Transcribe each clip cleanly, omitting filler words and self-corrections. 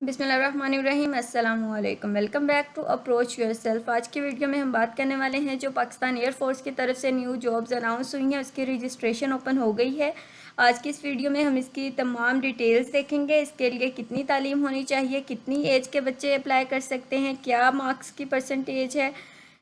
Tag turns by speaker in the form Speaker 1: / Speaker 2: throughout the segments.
Speaker 1: बिस्मिल्लाहिर्रहमानिर्रहीम, अस्सलामु अलैकुम। Welcome back to approach yourself. आज की वीडियो में हम बात करने वाले हैं जो पाकिस्तान एयरफोर्स की तरफ से न्यू जॉब्स अनाउंस हुई हैं, उसकी रजिस्ट्रेशन ओपन हो गई है। आज की इस वीडियो में हम इसकी तमाम डिटेल्स देखेंगे। इसके लिए कितनी तालीम होनी चाहिए, कितनी एज के बच्चे अप्लाई कर सकते हैं, क्या मार्क्स की परसेंटेज है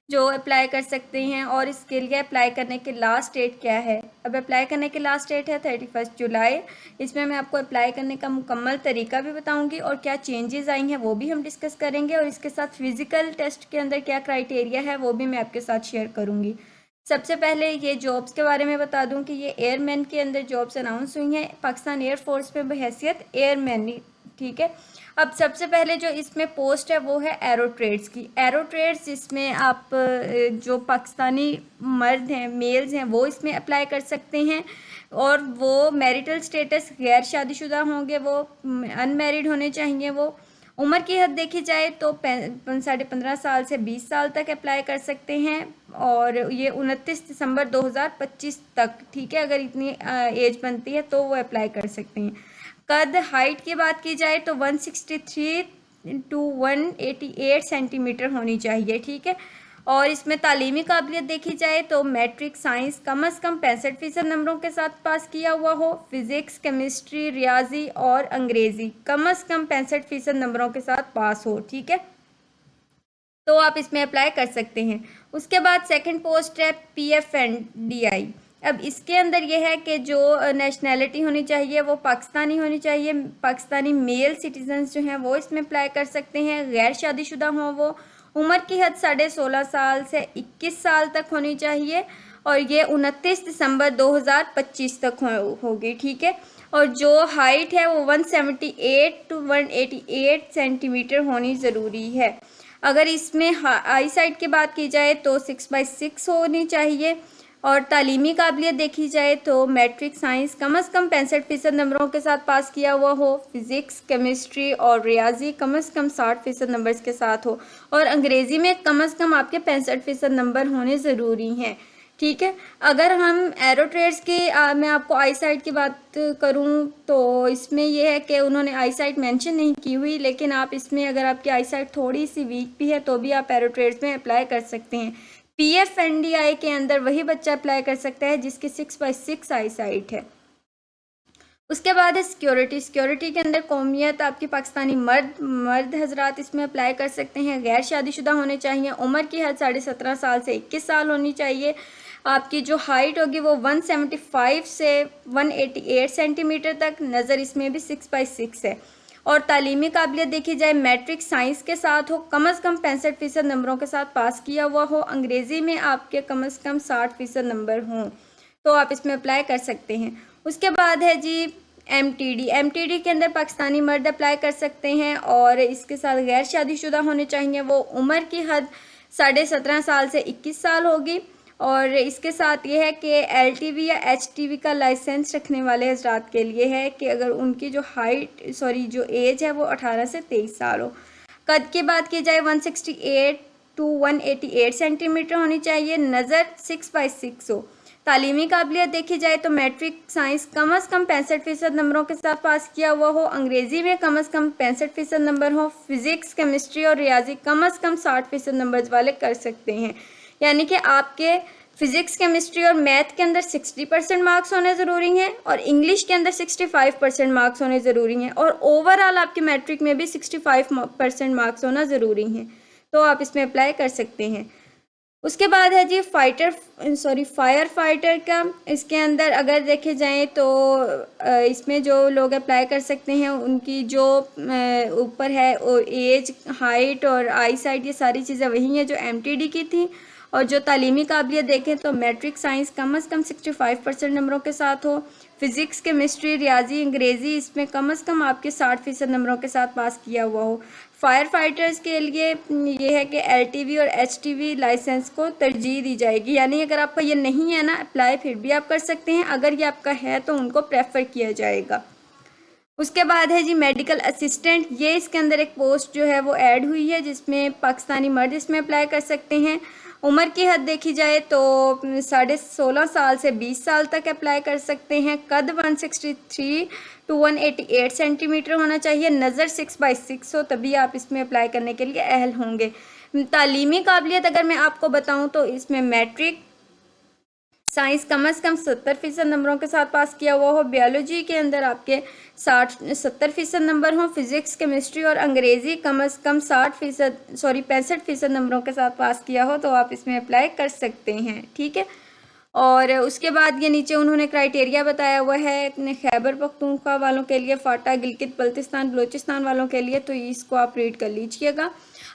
Speaker 1: जो अप्लाई कर सकते हैं, और इसके लिए अप्लाई करने के लास्ट डेट क्या है। अब अप्लाई करने की लास्ट डेट है 31 जुलाई। इसमें मैं आपको अप्लाई करने का मुकम्मल तरीका भी बताऊंगी और क्या चेंजेस आई हैं वो भी हम डिस्कस करेंगे, और इसके साथ फिज़िकल टेस्ट के अंदर क्या क्राइटेरिया है वो भी मैं आपके साथ शेयर करूंगी। सबसे पहले ये जॉब्स के बारे में बता दूं कि ये एयरमैन के अंदर जॉब्स अनाउंस हुई हैं पाकिस्तान एयरफोर्स में बहैसियत एयरमैन, ठीक है। अब सबसे पहले जो इसमें पोस्ट है वो है एरो ट्रेड्स की। एरो ट्रेड्स इसमें आप जो पाकिस्तानी मर्द हैं, मेल्स हैं, वो इसमें अप्लाई कर सकते हैं, और वो मैरिटल स्टेटस गैर शादीशुदा होंगे, वो अनमैरिड होने चाहिए। वो उम्र की हद देखी जाए तो 15.5 साल से 20 साल तक अप्लाई कर सकते हैं, और ये 29 दिसंबर 2025 तक, ठीक है, अगर इतनी एज बनती है तो वो अप्लाई कर सकते हैं। कद हाइट की बात की जाए तो 163 टू 188 सेंटीमीटर होनी चाहिए, ठीक है। और इसमें तालीमी काबिलियत देखी जाए तो मैट्रिक साइंस कम अज़ कम 65% नंबरों के साथ पास किया हुआ हो, फिज़िक्स, केमिस्ट्री, रियाजी और अंग्रेज़ी कम अज़ कम 65% नंबरों के साथ पास हो, ठीक है, तो आप इसमें अप्लाई कर सकते हैं। उसके बाद सेकंड पोस्ट है PFNDI। अब इसके अंदर ये है कि जो नेशनैलिटी होनी चाहिए वो पाकिस्तानी होनी चाहिए। पाकिस्तानी मेल सिटीजन्स जो हैं वो इसमें अप्लाई कर सकते हैं, गैर शादीशुदा हों वो। उम्र की हद 16.5 साल से 21 साल तक होनी चाहिए, और ये 29 दिसंबर 2025 तक होगी, ठीक है। और जो हाइट है वो 178 टू 188 सेंटीमीटर होनी ज़रूरी है। अगर इसमें आई साइड की बात की जाए तो 6/6 होनी चाहिए, और तालीमी काबिलियत देखी जाए तो मैट्रिक साइंस कम अज़ कम 65% नंबरों के साथ पास किया हुआ हो, फिज़िक्स, केमिस्ट्री और रियाजी कम अज़ कम 60% नंबर्स के साथ हो, और अंग्रेज़ी में कम अज़ कम आपके 65% नंबर होने ज़रूरी हैं, ठीक है। अगर हम एरो ट्रेड्स की मैं आपको आई साइट की बात करूं तो इसमें यह है कि उन्होंने आई साइट मेंशन नहीं की हुई, लेकिन आप इसमें अगर आपकी आई साइट थोड़ी सी वीक भी है तो भी आप एरो ट्रेड्स में अप्लाई कर सकते हैं। PFNDI के अंदर वही बच्चा अप्लाई कर सकता है जिसकी 6/6 आई साइट है। उसके बाद है सिक्योरिटी। सिक्योरिटी के अंदर कौमियत आपकी पाकिस्तानी मर्द हजरात इसमें अप्लाई कर सकते हैं, गैर शादीशुदा होने चाहिए, उम्र की हद 17.5 साल से 21 साल होनी चाहिए। आपकी जो हाइट होगी वो 175 से 188 सेंटीमीटर तक, नज़र इसमें भी 6/6 है। और तालीमी काबिलियत देखी जाए मैट्रिक साइंस के साथ हो, कम अज़ कम 65% नंबरों के साथ पास किया हुआ हो, अंग्रेज़ी में आपके कम अज़ कम 60% नंबर हों, तो आप इसमें अप्लाई कर सकते हैं। उसके बाद है जी MTD के अंदर पाकिस्तानी मर्द अप्लाई कर सकते हैं, और इसके साथ गैर शादीशुदा होने चाहिए। वो उम्र की हद 17.5 साल से 21 साल होगी, और इसके साथ ये है कि LTV या HTV का लाइसेंस रखने वाले हजरात के लिए है कि अगर उनकी जो एज है वो 18 से 23 साल हो। कद की बात की जाए 168 टू 188 सेंटीमीटर होनी चाहिए, नज़र 6/6 हो। तालीमी काबिलियत देखी जाए तो मैट्रिक साइंस कम अज़ कम 65% नंबरों के साथ पास किया हुआ हो, अंग्रेज़ी में कम अज़ कम 65% नंबर हो, फिज़िक्स, केमिस्ट्री और रियाजी कम अज़ कम 60% नंबर्स वाले कर सकते हैं। यानी कि आपके फिज़िक्स, केमिस्ट्री और मैथ के अंदर 60% मार्क्स होने ज़रूरी हैं, और इंग्लिश के अंदर 65% मार्क्स होने ज़रूरी हैं, और ओवरऑल आपके मैट्रिक में भी 65% मार्क्स होना ज़रूरी हैं, तो आप इसमें अप्लाई कर सकते हैं। उसके बाद है जी फायर फाइटर का। इसके अंदर अगर देखे जाएं तो इसमें जो लोग अप्लाई कर सकते हैं उनकी जो ऊपर है एज, हाइट और आई साइट, ये सारी चीज़ें वही हैं जो MTD की थी। और जो तालीमी काबिलियत देखें तो मैट्रिक साइंस कम अज़ कम 65% नंबरों के साथ हो, फिज़िक्स, केमिस्ट्री, रियाजी, अंग्रेज़ी इसमें कम अज़ कम आपके 60% नंबरों के साथ पास किया हुआ हो। फायर फाइटर्स के लिए ये है कि LTV और HTV लाइसेंस को तरजीह दी जाएगी, यानी अगर आपका ये नहीं है ना अप्लाई, फिर भी आप कर सकते हैं, अगर ये आपका है तो उनको प्रेफर किया जाएगा। उसके बाद है जी मेडिकल असिस्टेंट। ये इसके अंदर एक पोस्ट जो है वो ऐड हुई है जिसमें पाकिस्तानी मर्द इसमें अप्लाई कर सकते हैं। उम्र की हद देखी जाए तो 16.5 साल से 20 साल तक अप्लाई कर सकते हैं। कद 163 टू 188 सेंटीमीटर होना चाहिए, नज़र 6/6 हो, तभी आप इसमें अप्लाई करने के लिए अहल होंगे। तालीमी काबिलियत अगर मैं आपको बताऊं तो इसमें मैट्रिक साइंस कम से कम 70% नंबरों के साथ पास किया हुआ हो, बायोलॉजी के अंदर आपके 60-70% नंबर हों, फिजिक्स केमिस्ट्री और अंग्रेज़ी कम से कम 65% नंबरों के साथ पास किया हो, तो आप इसमें अप्लाई कर सकते हैं। ठीक है, और उसके बाद ये नीचे उन्होंने क्राइटेरिया बताया हुआ है अपने खैबर पख्तूनख्वा वालों के लिए, फाटा गिलगित बल्तिस्तान बलूचिस्तान वालों के लिए, तो इसको आप रीड कर लीजिएगा।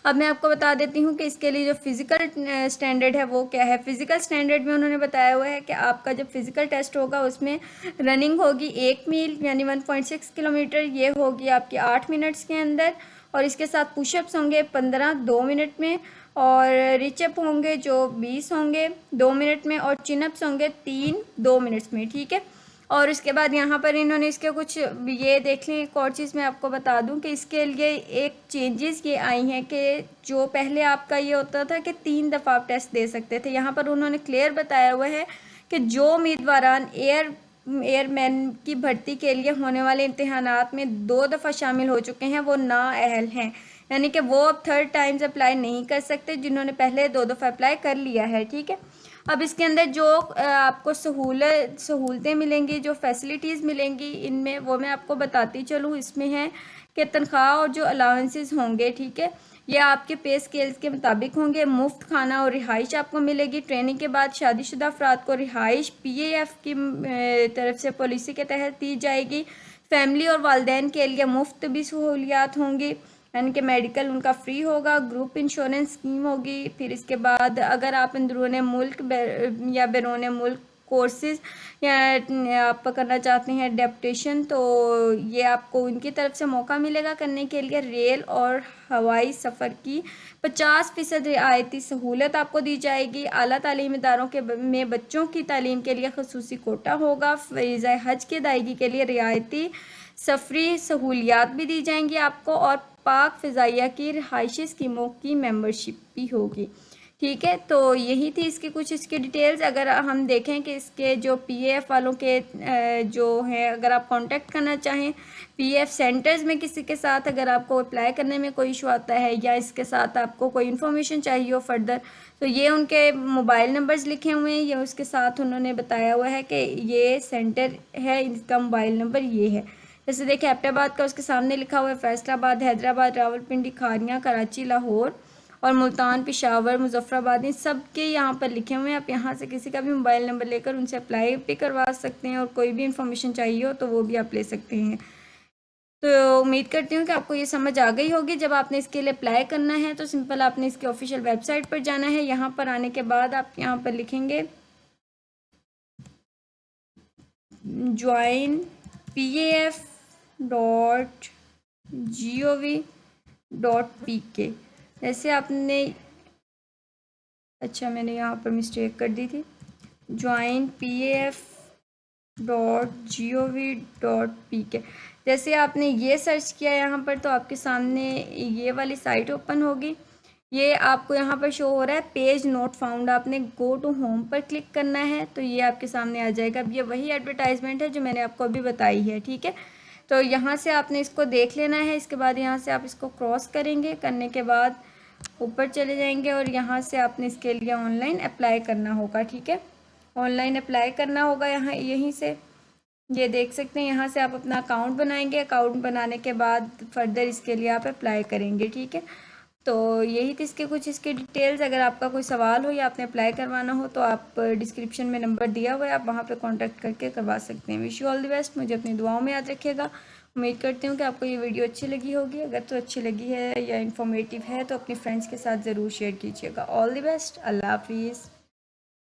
Speaker 1: अब मैं आपको बता देती हूँ कि इसके लिए जो फिज़िकल स्टैंडर्ड है वो क्या है। फ़िज़िकल स्टैंडर्ड में उन्होंने बताया हुआ है कि आपका जब फिज़िकल टेस्ट होगा उसमें रनिंग होगी 1 मील यानी 1.6 किलोमीटर, ये होगी आपकी 8 मिनट्स के अंदर, और इसके साथ पुशअप्स होंगे 15 2 मिनट में, और रिचअप होंगे जो 20 होंगे 2 मिनट में, और चिनअप्स होंगे 3 2 मिनट्स में। ठीक है, और उसके बाद यहाँ पर इन्होंने इसके कुछ ये देख लें। एक और चीज़ मैं आपको बता दूँ कि इसके लिए एक चेंजेस ये आई हैं कि जो पहले आपका ये होता था कि 3 दफ़ा आप टेस्ट दे सकते थे, यहाँ पर उन्होंने क्लियर बताया हुआ है कि जो उम्मीदवारान एयरमैन की भर्ती के लिए होने वाले इम्तहानात में 2 दफ़ा शामिल हो चुके हैं वो नाअहल हैं, यानी कि वो अब 3rd टाइम्स अप्लाई नहीं कर सकते जिन्होंने पहले 2 दफ़ा अप्लाई कर लिया है। ठीक है, अब इसके अंदर जो आपको सहूलतें मिलेंगी, जो फैसिलिटीज़ मिलेंगी इनमें, वो मैं आपको बताती चलूँ। इसमें है कि तनख्वाह और जो अलाउंसेस होंगे, ठीक है, ये आपके पे स्केल्स के मुताबिक होंगे। मुफ्त खाना और रिहाइश आपको मिलेगी। ट्रेनिंग के बाद शादीशुदा अफराद को रिहाइश PAF की तरफ से पॉलिसी के तहत दी जाएगी। फैमिली और वालदैन के लिए मुफ्त भी सहूलियात होंगी, यानी कि मेडिकल उनका फ्री होगा। ग्रुप इंश्योरेंस स्कीम होगी। फिर इसके बाद अगर आप अंदरूनी मुल्क या बैरून मुल्क कोर्सेज या आप करना चाहते हैं डेप्यूटेशन, तो ये आपको उनकी तरफ से मौका मिलेगा करने के लिए। रेल और हवाई सफ़र की 50% रियायती सहूलत आपको दी जाएगी। आला तालीमी इदारों के में बच्चों की तालीम के लिए खसूसी कोटा होगा। वीज़ा हज की अदायगी के लिए रियायती सफरी सहूलियात भी दी जाएंगी आपको, और पाक फ़िज़ाइया की रिहायशी स्कीमों की मेंबरशिप भी होगी। ठीक है, तो यही थी इसकी कुछ इसकी डिटेल्स। अगर हम देखें कि इसके जो PAF वालों के जो हैं, अगर आप कांटेक्ट करना चाहें PAF सेंटर्स में किसी के साथ, अगर आपको अप्लाई करने में कोई इशू आता है या इसके साथ आपको कोई इन्फॉर्मेशन चाहिए हो फर्दर, तो ये उनके मोबाइल नंबर्स लिखे हुए हैं, या उसके साथ उन्होंने बताया हुआ है कि ये सेंटर है, इसका मोबाइल नंबर ये है। जैसे देखिए एबटाबाद का उसके सामने लिखा हुआ है, फैसलाबाद, हैदराबाद, रावलपिंडी, खारियाँ, कराची, लाहौर और मुल्तान, पेशावर, मुजफ्फराबाद, इन सब के यहाँ पर लिखे हुए हैं। आप यहाँ से किसी का भी मोबाइल नंबर लेकर उनसे अप्लाई भी करवा सकते हैं, और कोई भी इंफॉर्मेशन चाहिए हो तो वो भी आप ले सकते हैं। तो उम्मीद करती हूँ कि आपको ये समझ आ गई होगी। जब आपने इसके लिए अप्लाई करना है तो सिंपल आपने इसके ऑफिशियल वेबसाइट पर जाना है। यहाँ पर आने के बाद आप यहाँ पर लिखेंगे joinpaf.gov.pk। जैसे आपने, अच्छा मैंने यहाँ पर मिस्टेक कर दी थी, joinpaf.gov.pk। जैसे आपने ये सर्च किया यहाँ पर तो आपके सामने ये वाली साइट ओपन होगी। ये आपको यहाँ पर शो हो रहा है पेज नोट फाउंड, आपने गो टू होम पर क्लिक करना है तो ये आपके सामने आ जाएगा। अब ये वही एडवर्टाइजमेंट है जो मैंने आपको अभी बताई है। ठीक है, तो यहाँ से आपने इसको देख लेना है। इसके बाद यहाँ से आप इसको क्रॉस करेंगे, करने के बाद ऊपर चले जाएंगे और यहाँ से आपने इसके लिए ऑनलाइन अप्लाई करना होगा। ठीक है, ऑनलाइन अप्लाई करना होगा। यहाँ यहीं से ये देख सकते हैं, यहाँ से आप अपना अकाउंट बनाएंगे। अकाउंट बनाने के बाद फर्दर इसके लिए आप अप्लाई करेंगे। ठीक है, तो यही थी इसके कुछ इसकी डिटेल्स। अगर आपका कोई सवाल हो या आपने अप्लाई करवाना हो तो आप डिस्क्रिप्शन में नंबर दिया हुआ है, आप वहाँ पे कांटेक्ट करके करवा सकते हैं। Wish you all the best. मुझे अपनी दुआओं में याद रखिएगा। उम्मीद करती हूँ कि आपको ये वीडियो अच्छी लगी होगी। अगर तो अच्छी लगी है या इन्फॉर्मेटिव है तो अपने फ्रेंड्स के साथ ज़रूर शेयर कीजिएगा। All the best. अल्लाह हाफिज़।